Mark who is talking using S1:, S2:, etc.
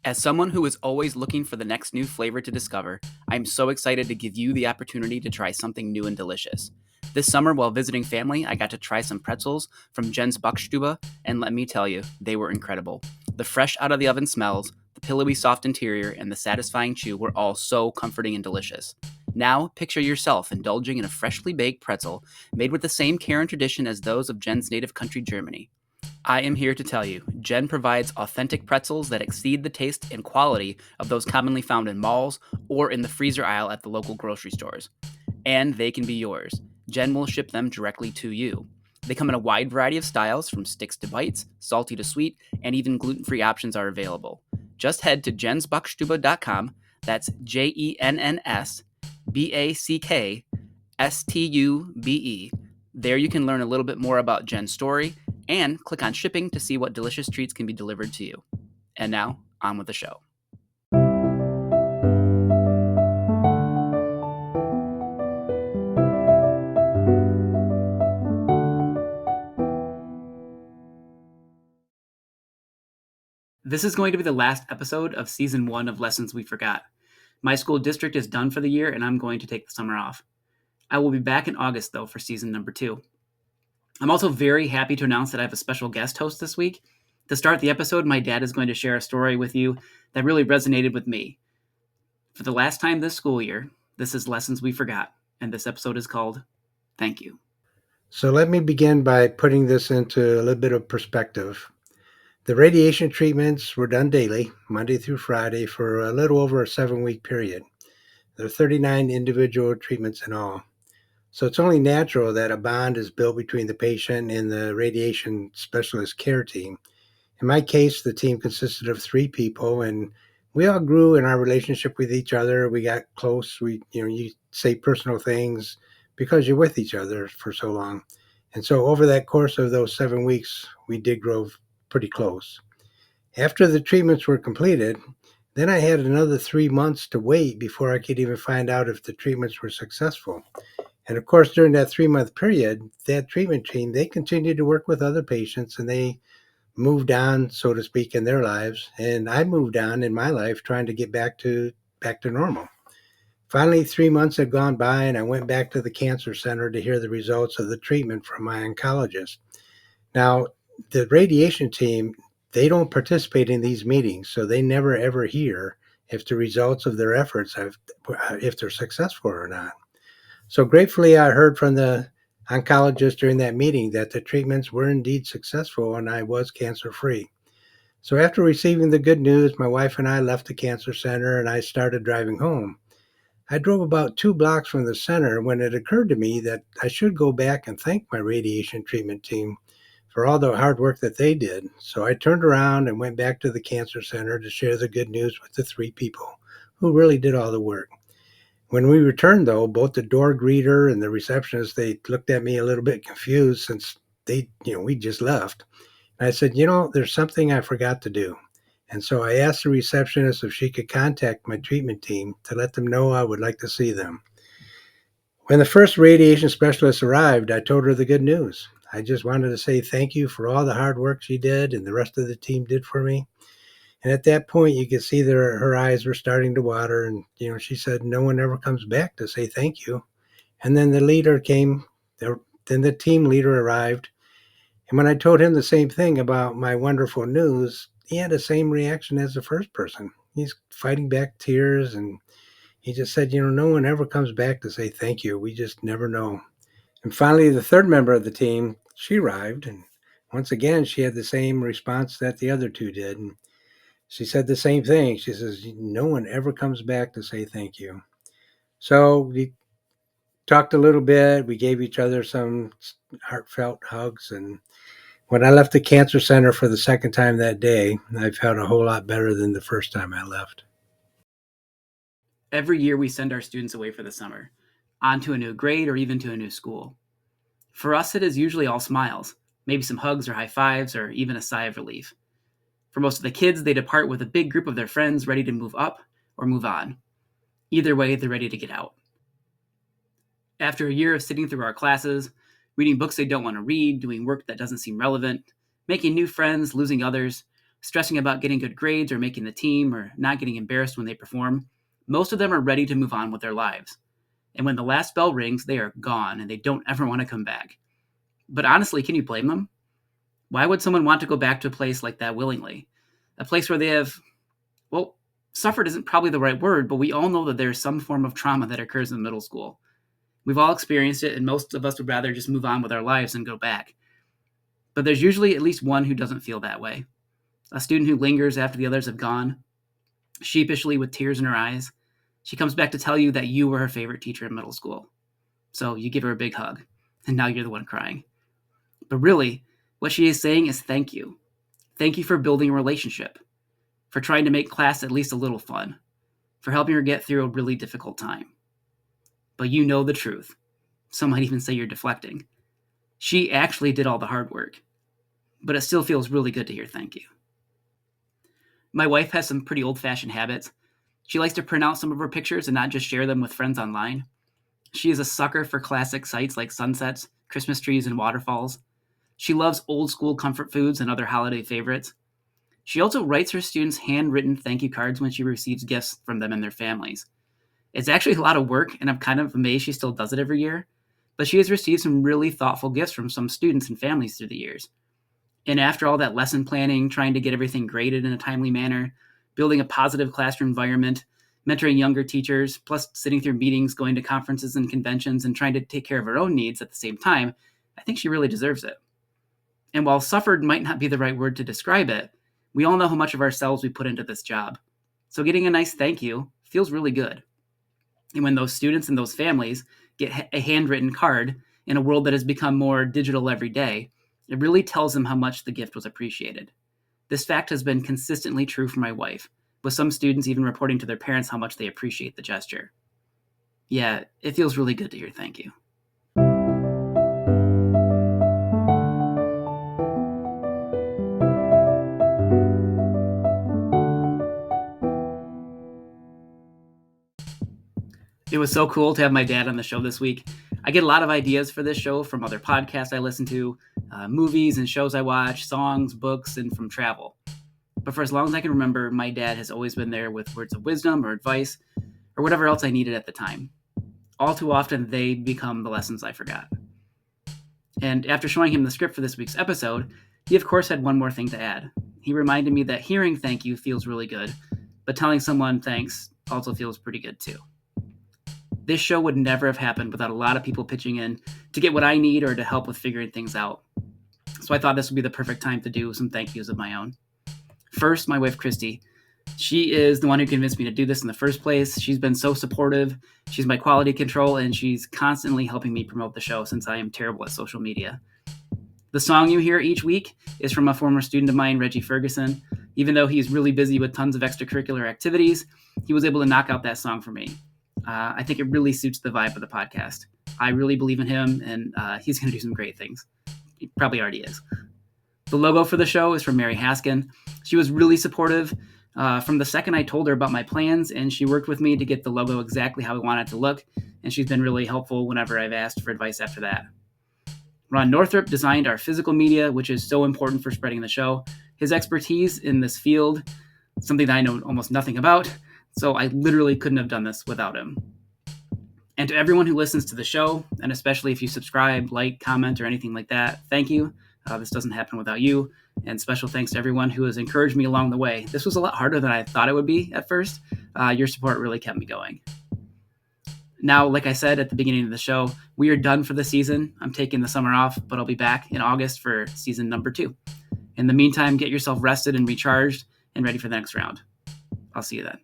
S1: As someone who is always looking for the next new flavor to discover, I'm so excited to give you the opportunity to try something new and delicious. This summer, while visiting family, I got to try some pretzels from Jen's Backstube, and let me tell you, they were incredible. The fresh out of the oven smells, the pillowy soft interior, and the satisfying chew were all so comforting and delicious. Now, picture yourself indulging in a freshly baked pretzel made with the same care and tradition as those of Jen's native country, Germany. I am here to tell you, Jen provides authentic pretzels that exceed the taste and quality of those commonly found in malls or in the freezer aisle at the local grocery stores. And they can be yours. Jen will ship them directly to you. They come in a wide variety of styles, from sticks to bites, salty to sweet, and even gluten-free options are available. Just head to jensbackstube.com. That's JENNSBACKSTUBE. There you can learn a little bit more about Jen's story and click on shipping to see what delicious treats can be delivered to you. And now, on with the show. This is going to be the last episode of Season 1 of Lessons We Forgot. My school district is done for the year, and I'm going to take the summer off. I will be back in August, though, for Season number 2. I'm also very happy to announce that I have a special guest host this week. To start the episode, my dad is going to share a story with you that really resonated with me. For the last time this school year, this is Lessons We Forgot, and this episode is called Thank You.
S2: So let me begin by putting this into a little bit of perspective. The radiation treatments were done daily, Monday through Friday, for a little over a 7-week period. There are 39 individual treatments in all. So it's only natural that a bond is built between the patient and the radiation specialist care team. In my case, the team consisted of 3 people, and we all grew in our relationship with each other. We got close. You say personal things because you're with each other for so long. And so over that course of those 7 weeks, we did grow pretty close. After the treatments were completed, then I had another 3 months to wait before I could even find out if the treatments were successful. And of course, during that 3-month period, that treatment team, they continued to work with other patients, and they moved on, so to speak, in their lives. And I moved on in my life trying to get back to normal. Finally, 3 months had gone by, and I went back to the cancer center to hear the results of the treatment from my oncologist. Now, the radiation team, they don't participate in these meetings, so they never ever hear if the results of their efforts, if they're successful or not. So gratefully, I heard from the oncologist during that meeting that the treatments were indeed successful and I was cancer-free. So after receiving the good news, my wife and I left the cancer center and I started driving home. I drove about 2 blocks from the center when it occurred to me that I should go back and thank my radiation treatment team for all the hard work that they did. So I turned around and went back to the cancer center to share the good news with the 3 people who really did all the work. When we returned, though, both the door greeter and the receptionist, they looked at me a little bit confused since we just left. And I said, there's something I forgot to do. And so I asked the receptionist if she could contact my treatment team to let them know I would like to see them. When the first radiation specialist arrived, I told her the good news. I just wanted to say thank you for all the hard work she did and the rest of the team did for me. And at that point, you could see that her eyes were starting to water. And, she said, no one ever comes back to say thank you. And then the leader came, then the team leader arrived. And when I told him the same thing about my wonderful news, he had the same reaction as the first person. He's fighting back tears. And he just said, no one ever comes back to say thank you. We just never know. And finally, the third member of the team, she arrived. And once again, she had the same response that the other 2 did. And she said the same thing. She says, no one ever comes back to say thank you. So we talked a little bit. We gave each other some heartfelt hugs. And when I left the cancer center for the second time that day, I felt a whole lot better than the first time I left.
S1: Every year we send our students away for the summer, on to a new grade or even to a new school. For us, it is usually all smiles, maybe some hugs or high fives or even a sigh of relief. For most of the kids, they depart with a big group of their friends ready to move up or move on. Either way, they're ready to get out. After a year of sitting through our classes, reading books they don't want to read, doing work that doesn't seem relevant, making new friends, losing others, stressing about getting good grades or making the team or not getting embarrassed when they perform. Most of them are ready to move on with their lives. And when the last bell rings, they are gone and they don't ever want to come back. But honestly, can you blame them? Why would someone want to go back to a place like that willingly? A place where they have, well, suffered isn't probably the right word, but we all know that there's some form of trauma that occurs in middle school. We've all experienced it, and most of us would rather just move on with our lives than go back. But there's usually at least one who doesn't feel that way. A student who lingers after the others have gone, sheepishly with tears in her eyes. She comes back to tell you that you were her favorite teacher in middle school. So you give her a big hug, and now you're the one crying. But really, what she is saying is thank you. Thank you for building a relationship, for trying to make class at least a little fun, for helping her get through a really difficult time. But you know the truth. Some might even say you're deflecting. She actually did all the hard work, but it still feels really good to hear thank you. My wife has some pretty old-fashioned habits. She likes to print out some of her pictures and not just share them with friends online. She is a sucker for classic sights like sunsets, Christmas trees, and waterfalls. She loves old-school comfort foods and other holiday favorites. She also writes her students handwritten thank you cards when she receives gifts from them and their families. It's actually a lot of work, and I'm kind of amazed she still does it every year. But she has received some really thoughtful gifts from some students and families through the years. And after all that lesson planning, trying to get everything graded in a timely manner, building a positive classroom environment, mentoring younger teachers, plus sitting through meetings, going to conferences and conventions, and trying to take care of her own needs at the same time, I think she really deserves it. And while suffered might not be the right word to describe it, we all know how much of ourselves we put into this job. So getting a nice thank you feels really good. And when those students and those families get a handwritten card in a world that has become more digital every day, it really tells them how much the gift was appreciated. This fact has been consistently true for my wife, with some students even reporting to their parents how much they appreciate the gesture. Yeah, it feels really good to hear thank you. It was so cool to have my dad on the show this week. I get a lot of ideas for this show from other podcasts I listen to, movies and shows I watch, songs, books, and from travel. But for as long as I can remember, my dad has always been there with words of wisdom or advice or whatever else I needed at the time. All too often, they become the lessons I forgot. And after showing him the script for this week's episode, he of course had one more thing to add. He reminded me that hearing thank you feels really good, but telling someone thanks also feels pretty good too. This show would never have happened without a lot of people pitching in to get what I need or to help with figuring things out. So I thought this would be the perfect time to do some thank yous of my own. First, my wife, Christy. She is the one who convinced me to do this in the first place. She's been so supportive. She's my quality control, and she's constantly helping me promote the show since I am terrible at social media. The song you hear each week is from a former student of mine, Reggie Ferguson. Even though he's really busy with tons of extracurricular activities, he was able to knock out that song for me. I think it really suits the vibe of the podcast. I really believe in him, and he's going to do some great things. He probably already is. The logo for the show is from Mary Haskin. She was really supportive from the second I told her about my plans, and she worked with me to get the logo exactly how I want it to look, and she's been really helpful whenever I've asked for advice after that. Ron Northrup designed our physical media, which is so important for spreading the show. His expertise in this field, something that I know almost nothing about, so I literally couldn't have done this without him. And to everyone who listens to the show, and especially if you subscribe, like, comment, or anything like that, thank you. This doesn't happen without you. And special thanks to everyone who has encouraged me along the way. This was a lot harder than I thought it would be at first. Your support really kept me going. Now, like I said at the beginning of the show, we are done for the season. I'm taking the summer off, but I'll be back in August for season number 2. In the meantime, get yourself rested and recharged and ready for the next round. I'll see you then.